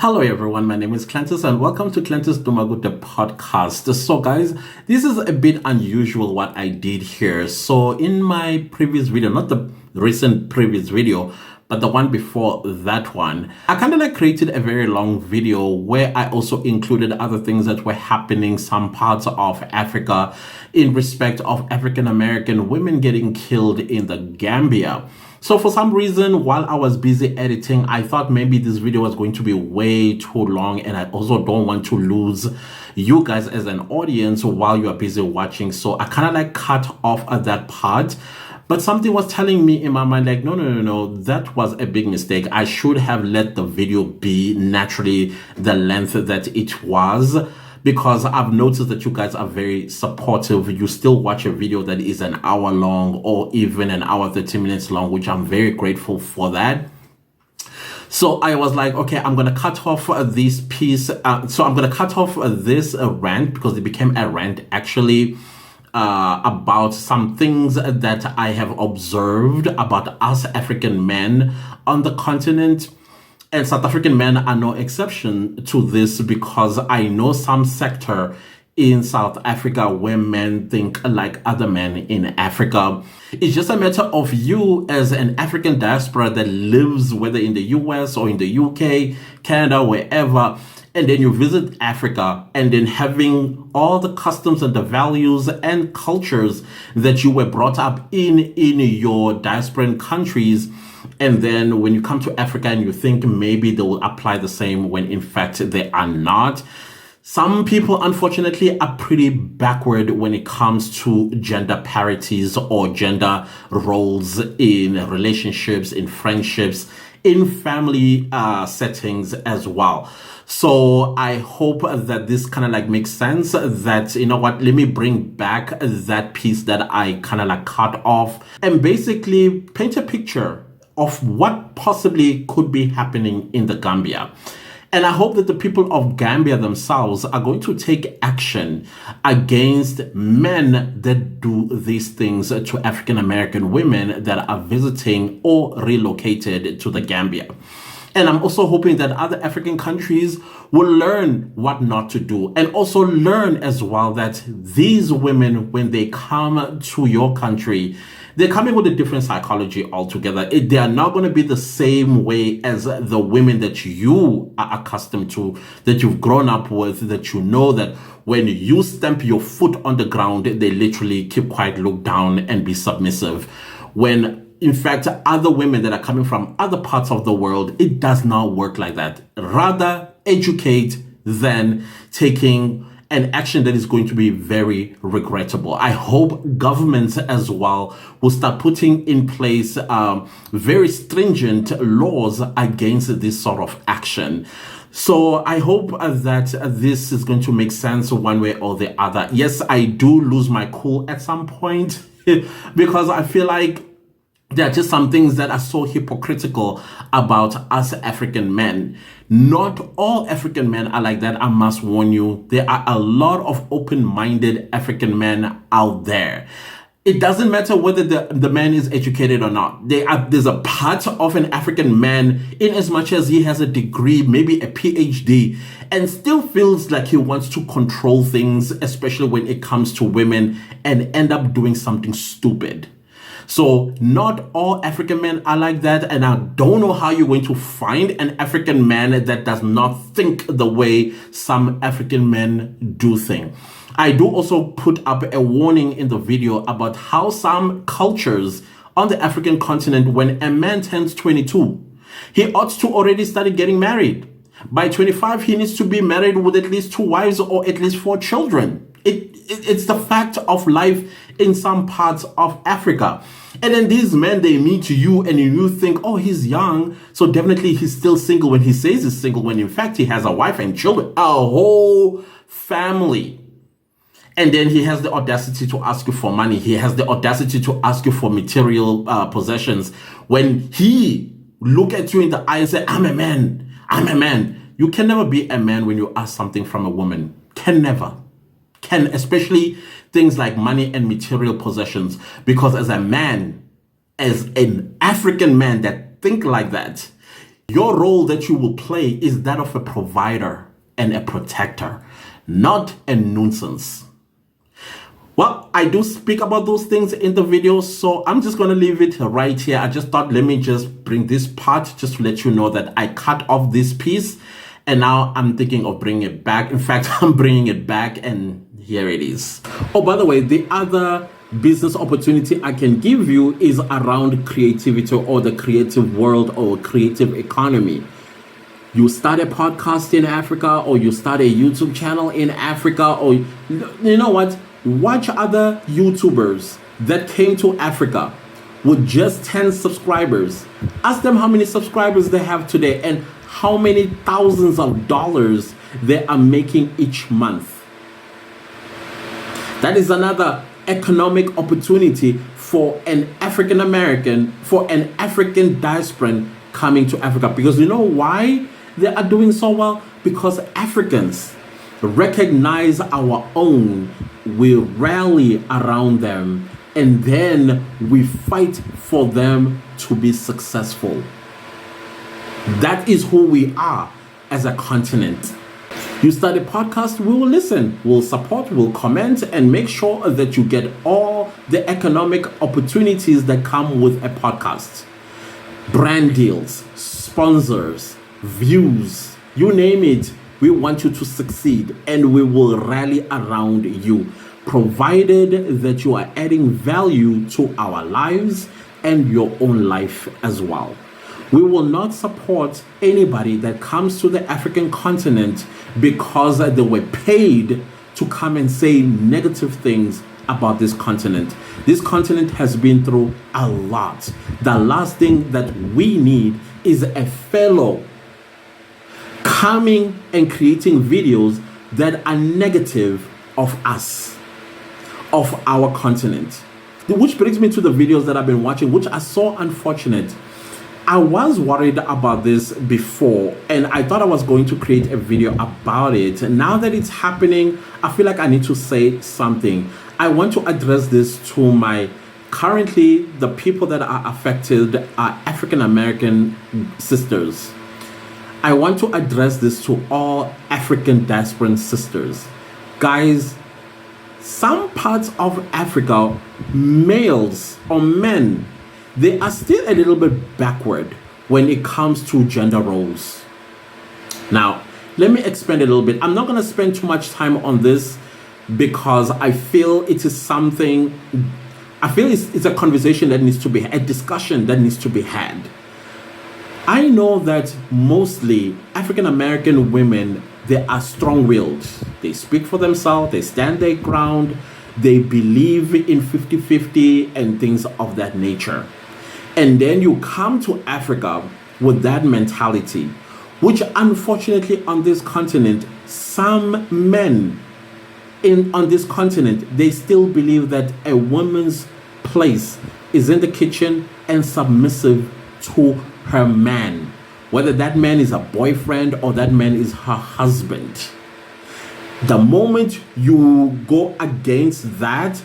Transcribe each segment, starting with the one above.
Hello everyone, my name is Clantis and welcome to Clantis Dumagu, the podcast. So guys, this is a bit unusual what I did here. So in my previous video, not the recent previous video, but the one before that one, I kind of created a very long video where I also included other things that were happening some parts of Africa in respect of African American women getting killed in the Gambia. So for some reason, while I was busy editing, I thought maybe this video was going to be way too long, and I also don't want to lose you guys as an audience while you are busy watching. So I kind of cut off at that part. But something was telling me in my mind, no, that was a big mistake. I should have let the video be naturally the length that it was, because I've noticed that you guys are very supportive. You still watch a video that is an hour long or even an hour, 30 minutes long, which I'm very grateful for that. So I was like, okay, I'm going to cut off this piece. So I'm going to cut off this rant, because it became a rant actually, about some things that I have observed about us African men on the continent. And South African men are no exception to this, because I know some sector in South Africa where men think like other men in Africa. It's just a matter of you as an African diaspora that lives whether in the US or in the UK, Canada, wherever, and then you visit Africa, and then having all the customs and the values and cultures that you were brought up in your diasporan countries. And then when you come to Africa and you think maybe they will apply the same, when in fact they are not. Some people, unfortunately, are pretty backward when it comes to gender parities or gender roles in relationships, in friendships, in family settings as well. So I hope that this kind of makes sense, that, you know what, let me bring back that piece that I kind of cut off and basically paint a picture of what possibly could be happening in the Gambia. And I hope that the people of Gambia themselves are going to take action against men that do these things to African American women that are visiting or relocated to the Gambia. And I'm also hoping that other African countries will learn what not to do, and also learn as well that these women, when they come to your country, they're coming with a different psychology altogether. They are not going to be the same way as the women that you are accustomed to, that you've grown up with, that you know that when you stamp your foot on the ground, they literally keep quiet, look down, and be submissive. When in fact, other women that are coming from other parts of the world, it does not work like that. Rather, educate than taking an action that is going to be very regrettable. I hope governments as well will start putting in place very stringent laws against this sort of action. So I hope that this is going to make sense one way or the other. Yes, I do lose my cool at some point because I feel like there are just some things that are so hypocritical about us African men. Not all African men are like that, I must warn you. There are a lot of open-minded African men out there. It doesn't matter whether the man is educated or not. There's a part of an African man, in as much as he has a degree, maybe a PhD, and still feels like he wants to control things, especially when it comes to women, and end up doing something stupid. So not all African men are like that, and I don't know how you're going to find an African man that does not think the way some African men do think. I do also put up a warning in the video about how some cultures on the African continent, when a man turns 22, he ought to already start getting married. By 25, he needs to be married with at least 2 wives or at least 4 children. It's the fact of life in some parts of Africa. And then these men, they meet you and you think, oh, he's young, so definitely he's still single, when he says he's single, when in fact he has a wife and children, a whole family. And then he has the audacity to ask you for money. He has the audacity to ask you for material possessions. When he look at you in the eye and say, I'm a man, I'm a man. You can never be a man when you ask something from a woman. Can never. Can, especially things like money and material possessions. Because as a man, as an African man that think like that, Your role that you will play is that of a provider and a protector, not a nuisance. Well, I do speak about those things in the video, so I'm just going to leave it right here. I just thought, let me just bring this part just to let you know that I cut off this piece, and now I'm thinking of bringing it back. In fact, I'm bringing it back, and here it is. Oh, by the way, the other business opportunity I can give you is around creativity or the creative world or creative economy. You start a podcast in Africa, or you start a YouTube channel in Africa, or you know what? Watch other YouTubers that came to Africa with just 10 subscribers. Ask them how many subscribers they have today and how many thousands of dollars they are making each month. That is another economic opportunity for an African American, for an African diasporan coming to Africa. Because you know why they are doing so well? Because Africans recognize our own, we rally around them, and then we fight for them to be successful. That is who we are as a continent. You start a podcast, we will listen, we'll support, we'll comment, and make sure that you get all the economic opportunities that come with a podcast. Brand deals, sponsors, views, you name it. We want you to succeed, and we will rally around you, provided that you are adding value to our lives and your own life as well. We will not support anybody that comes to the African continent because they were paid to come and say negative things about this continent. This continent has been through a lot. The last thing that we need is a fellow coming and creating videos that are negative of us, of our continent. Which brings me to the videos that I've been watching, which are so unfortunate. I was worried about this before, and I thought I was going to create a video about it. Now that it's happening, I feel like I need to say something. I want to address this to currently the people that are affected are African American sisters. I want to address this to all African Diasporans sisters. Guys, some parts of Africa, males or men, they are still a little bit backward when it comes to gender roles. Now, let me expand a little bit. I'm not going to spend too much time on this because I feel it is something, I feel it's a conversation that needs to be, a discussion that needs to be had. I know that mostly African American women, they are strong-willed. They speak for themselves, they stand their ground, they believe in 50-50 and things of that nature. And then you come to Africa with that mentality, which unfortunately on this continent, some men on this continent, they still believe that a woman's place is in the kitchen and submissive to her man, whether that man is a boyfriend or that man is her husband. The moment you go against that,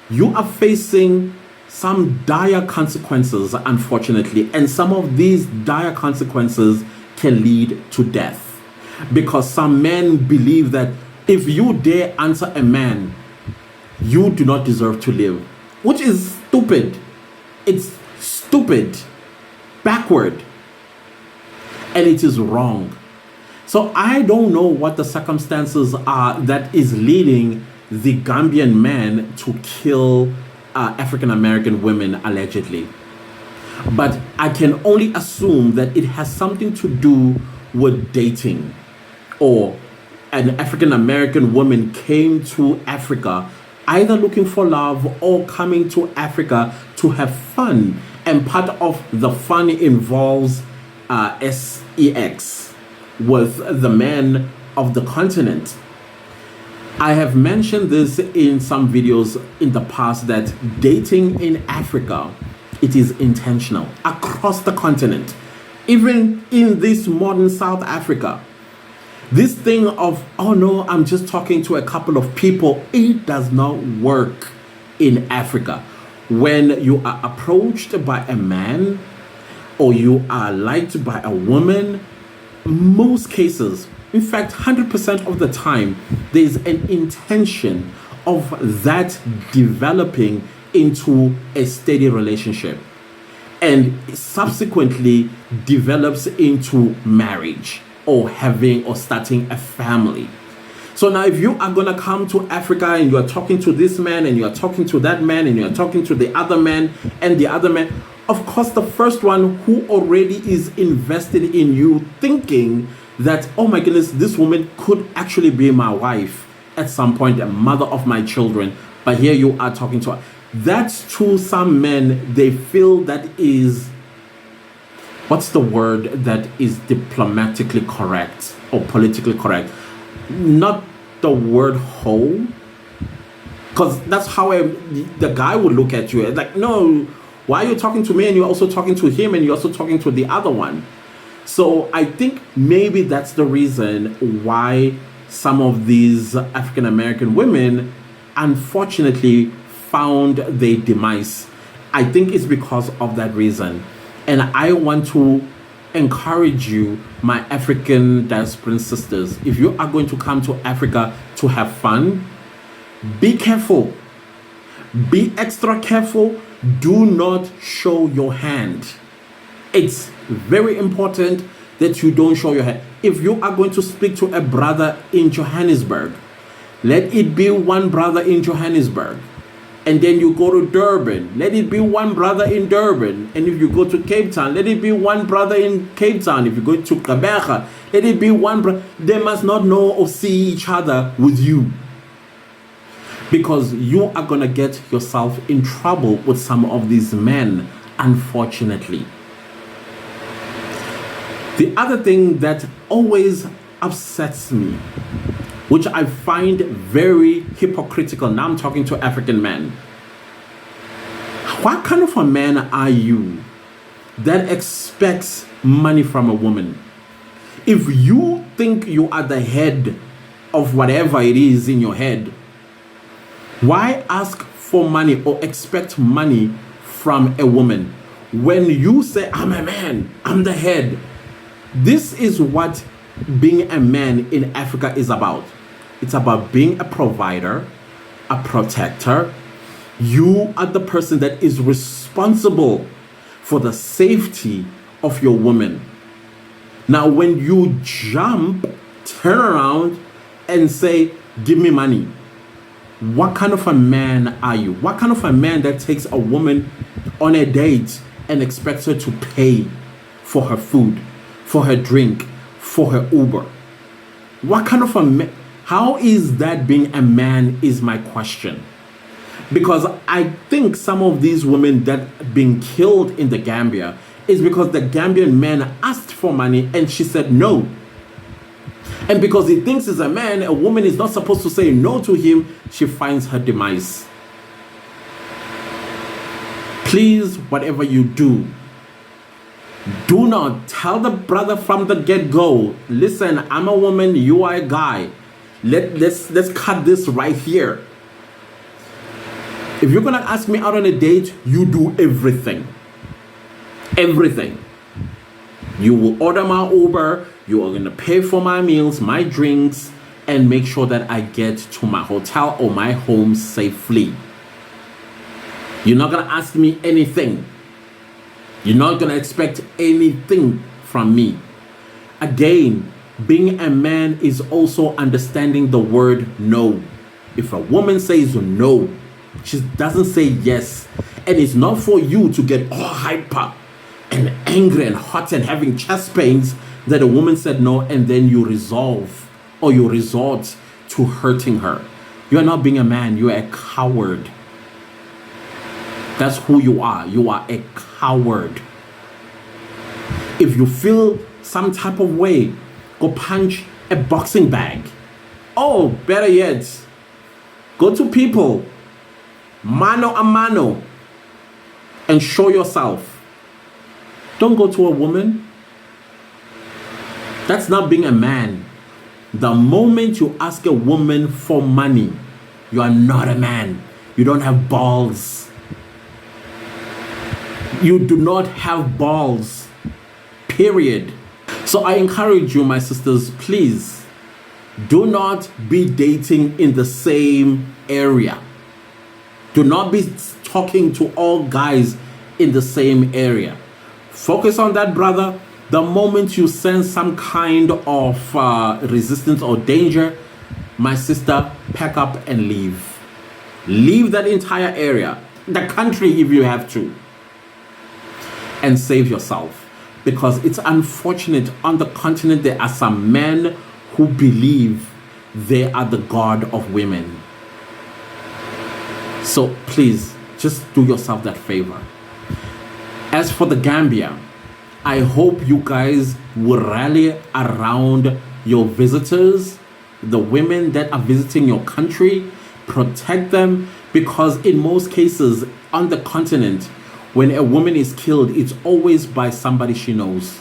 you are facing some dire consequences, unfortunately, and some of these dire consequences can lead to death, because some men believe that if you dare answer a man, you do not deserve to live, which is stupid. It's stupid, backward, and it is wrong. So I don't know what the circumstances are that is leading the Gambian man to kill African American women allegedly. But I can only assume that it has something to do with dating, or an African American woman came to Africa either looking for love or coming to Africa to have fun. And part of the fun involves sex with the men of the continent. I have mentioned this in some videos in the past that dating in Africa, it is intentional across the continent. Even in this modern South Africa, this thing of, oh no, I'm just talking to a couple of people, it does not work in Africa. When you are approached by a man, or you are liked by a woman, most cases, in fact 100% of the time, there's an intention of that developing into a steady relationship and subsequently develops into marriage or having or starting a family. So now if you are going to come to Africa and you are talking to this man and you are talking to that man and you are talking to the other man and the other man, of course the first one who already is invested in you thinking that, oh my goodness, this woman could actually be my wife at some point, a mother of my children, but here you are talking to her. That's to some men, they feel that is, what's the word that is diplomatically correct or politically correct? Not the word whole, because that's how the guy would look at you. Like, no, why are you talking to me and you're also talking to him and you're also talking to the other one? So I think maybe that's the reason why some of these African American women unfortunately found their demise. I think it's because of that reason. And I want to encourage you, my African Diasporan sisters, if you are going to come to Africa to have fun, be careful. Be extra careful. Do not show your hand. It's very important that you don't show your hand. If you are going to speak to a brother in Johannesburg, let it be one brother in Johannesburg. And then you go to Durban, let it be one brother in Durban. And if you go to Cape Town, let it be one brother in Cape Town. If you go to Gambia, let it be one brother. They must not know or see each other with you, because you are going to get yourself in trouble with some of these men, unfortunately. The other thing that always upsets me, which I find very hypocritical, now I'm talking to African men. What kind of a man are you that expects money from a woman? If you think you are the head of whatever it is in your head, why ask for money or expect money from a woman? When you say, I'm a man, I'm the head. This is what being a man in Africa is about. It's about being a provider, a protector. You are the person that is responsible for the safety of your woman. Now, when you jump, turn around and say, give me money, what kind of a man are you? What kind of a man that takes a woman on a date and expects her to pay for her food, for her drink, for her Uber? What kind of a man? How is that being a man is my question. Because I think some of these women that being killed in the Gambia is because the Gambian man asked for money and she said no. And because he thinks he's a man, a woman is not supposed to say no to him, she finds her demise. Please, whatever you do, do not tell the brother from the get-go, listen, I'm a woman, you are a guy. Let's cut this right here. If you're gonna ask me out on a date, you do everything. Everything. You will order my Uber, you are gonna pay for my meals, my drinks, and make sure that I get to my hotel or my home safely. You're not gonna ask me anything. You're not gonna expect anything from me. Again, being a man is also understanding the word no. If a woman says no, she doesn't say yes. And it's not for you to get all hyper and angry and hot and having chest pains that a woman said no, and then you resolve or you resort to hurting her. You are not being a man, you are a coward. That's who you are. You are a coward. If you feel some type of way, go punch a boxing bag. Oh, better yet, go to people, mano a mano, and show yourself. Don't go to a woman. That's not being a man. The moment you ask a woman for money, you are not a man. You don't have balls. You do not have balls. period. So I encourage you, my sisters, please do not be dating in the same area. Do not be talking to all guys in the same area. Focus on that brother. The moment you sense some kind of resistance or danger, my sister, pack up and leave. Leave that entire area, the country if you have to, and save yourself. Because it's unfortunate, on the continent there are some men who believe they are the god of women. So please, just do yourself that favor. As for the Gambia, I hope you guys will rally around your visitors, the women that are visiting your country, protect them, because in most cases on the continent, when a woman is killed, it's always by somebody she knows,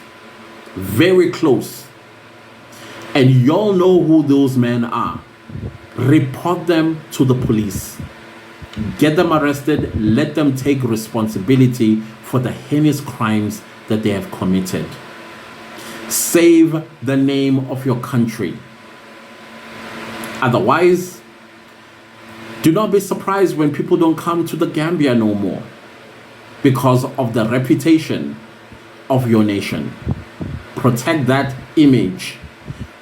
very close. And y'all know who those men are. Report them to the police. Get them arrested. Let them take responsibility for the heinous crimes that they have committed. Save the name of your country. Otherwise, do not be surprised when people don't come to the Gambia no more, because of the reputation of your nation. Protect that image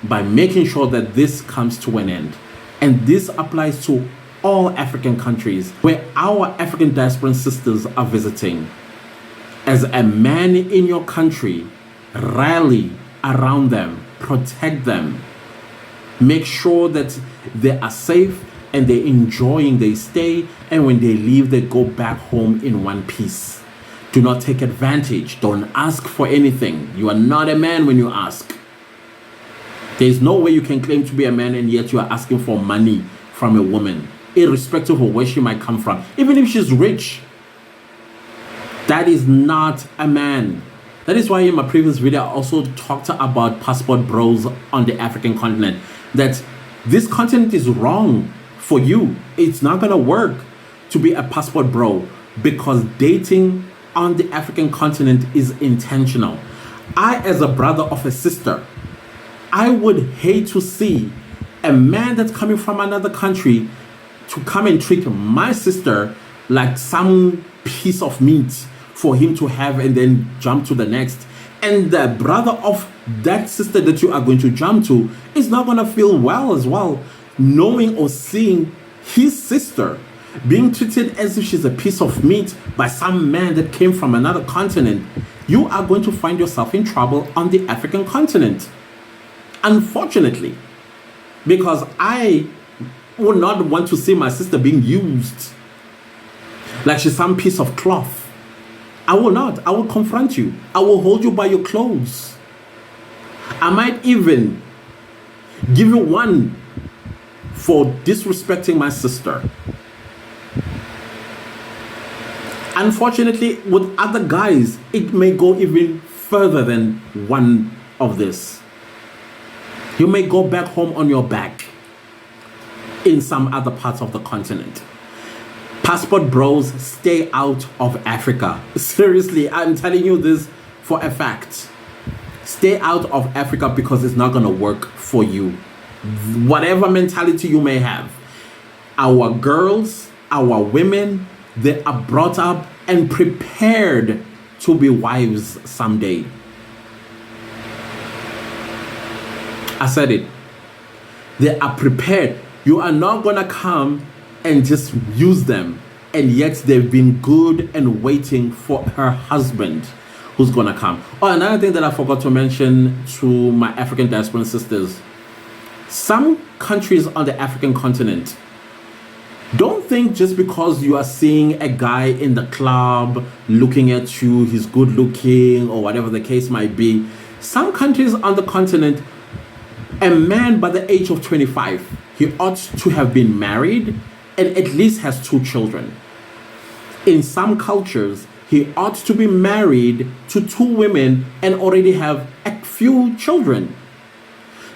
by making sure that this comes to an end. And this applies to all African countries where our African Diasporan sisters are visiting. As a man in your country, rally around them, protect them. Make sure that they are safe and they're enjoying their stay, and when they leave, they go back home in one piece. Do not take advantage. Don't ask for anything. You are not a man when you ask. There's no way you can claim to be a man and yet you are asking for money from a woman, irrespective of where she might come from. Even if she's rich, that is not a man. That is why in my previous video I also talked about passport bros on the African continent, that this continent is wrong for you. It's not gonna work to be a passport bro, because dating on the African continent is intentional. I, as a brother of a sister, I would hate to see a man that's coming from another country to come and treat my sister like some piece of meat for him to have and then jump to the next. And the brother of that sister that you are going to jump to is not going to feel well as well, knowing or seeing his sister being treated as if she's a piece of meat by some man that came from another continent. You are going to find yourself in trouble on the African continent, unfortunately, because I would not want to see my sister being used like she's some piece of cloth. I will not. I will confront you. I will hold you by your clothes. I might even give you one for disrespecting my sister. Unfortunately, with other guys, it may go even further than one of this. You may go back home on your back in some other parts of the continent. Passport bros, stay out of Africa. Seriously, I'm telling you this for a fact. Stay out of Africa, because it's not going to work for you. Whatever mentality you may have, our girls, our women, they are brought up and prepared to be wives someday. I said it. They are prepared. You are not going to come and just use them, and yet they've been good and waiting for her husband who's going to come. Oh, another thing that I forgot to mention to my African Diasporan sisters. Some countries on the African continent, don't think just because you are seeing a guy in the club looking at you, he's good looking or whatever the case might be. Some countries on the continent, a man by the age of 25, he ought to have been married and at least has 2 children. In some cultures, he ought to be married to 2 women and already have a few children.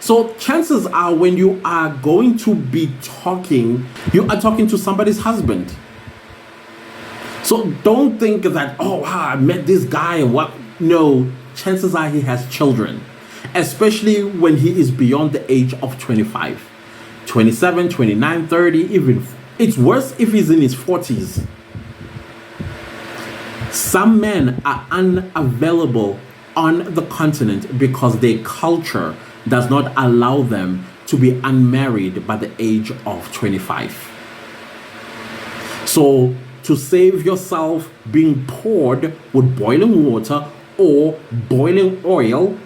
So chances are, when you are going to be talking, you are talking to somebody's husband. So don't think that, oh wow, I met this guy and what. No, chances are he has children, especially when he is beyond the age of 25, 27, 29, 30, even it's worse if he's in his 40s. Some men are unavailable on the continent because their culture does not allow them to be unmarried by the age of 25. So to save yourself being poured with boiling water or boiling oil,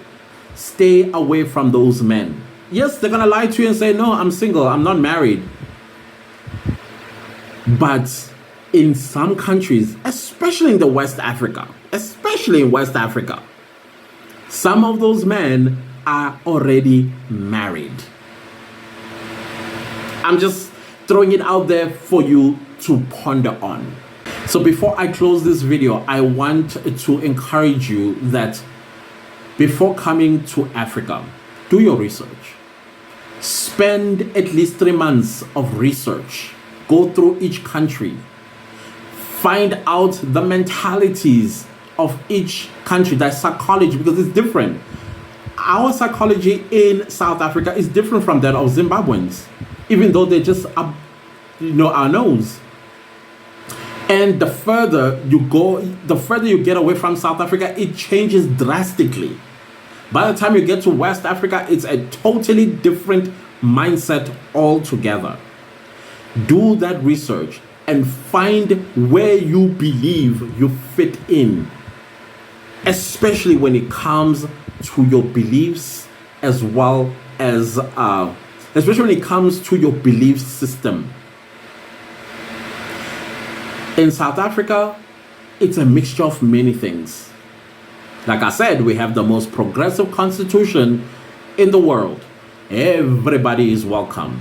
stay away from those men. Yes, they're gonna lie to you and say, no, I'm single, I'm not married. But in some countries, especially in West Africa, some of those men are already married. I'm just throwing it out there for you to ponder on. So before I close this video, I want to encourage you that before coming to Africa, do your research. Spend at least 3 months of research. Go through each country. Find out the mentalities of each country, their psychology, because it's different. Our psychology in South Africa is different from that of Zimbabweans, even though they're just up, our nose. And the further you go, the further you get away from South Africa, it changes drastically. By the time you get to West Africa, it's a totally different mindset altogether. Do that research and find where you believe you fit in, especially when it comes to your beliefs, as well as especially when it comes to your belief system. In South Africa, it's a mixture of many things. Like I said, we have the most progressive constitution in the world. Everybody is welcome.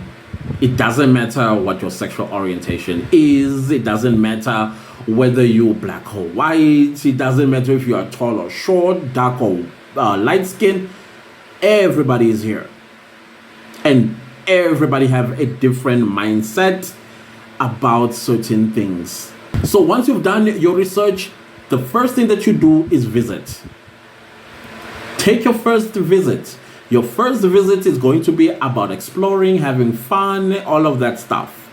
It doesn't matter what your sexual orientation is. It doesn't matter whether you're black or white. It doesn't matter if you are tall or short, dark or light skin. Everybody is here. And everybody have a different mindset about certain things. So once you've done your research, the first thing that you do is visit. Take your first visit. Your first visit is going to be about exploring, having fun, all of that stuff.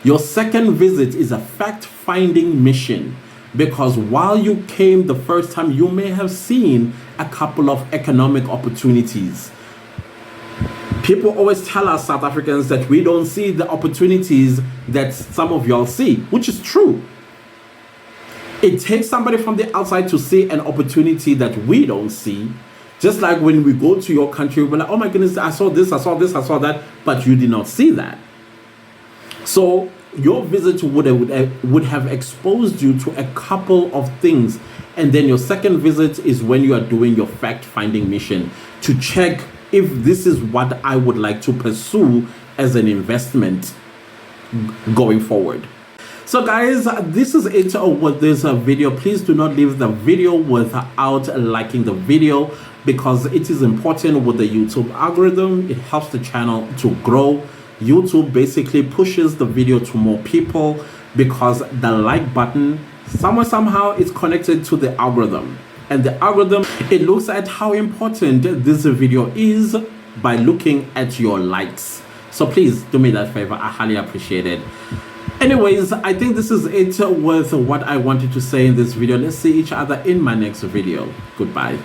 Your second visit is a fact-finding mission, because while you came the first time, you may have seen a couple of economic opportunities. People always tell us South Africans that we don't see the opportunities that some of y'all see, which is true. It takes somebody from the outside to see an opportunity that we don't see. Just like when we go to your country, we're like, oh my goodness, I saw this, I saw this, I saw that, but you did not see that. So your visit would have exposed you to a couple of things. And then your second visit is when you are doing your fact-finding mission to check if this is what I would like to pursue as an investment going forward. So guys, this is it with this video. Please do not leave the video without liking the video, because it is important with the YouTube algorithm. It helps the channel to grow. YouTube basically pushes the video to more people because the like button somehow is connected to the algorithm. And the algorithm, it looks at how important this video is by looking at your likes. So please do me that favor. I highly appreciate it. Anyways, I think this is it with what I wanted to say in this video. Let's see each other in my next video. Goodbye.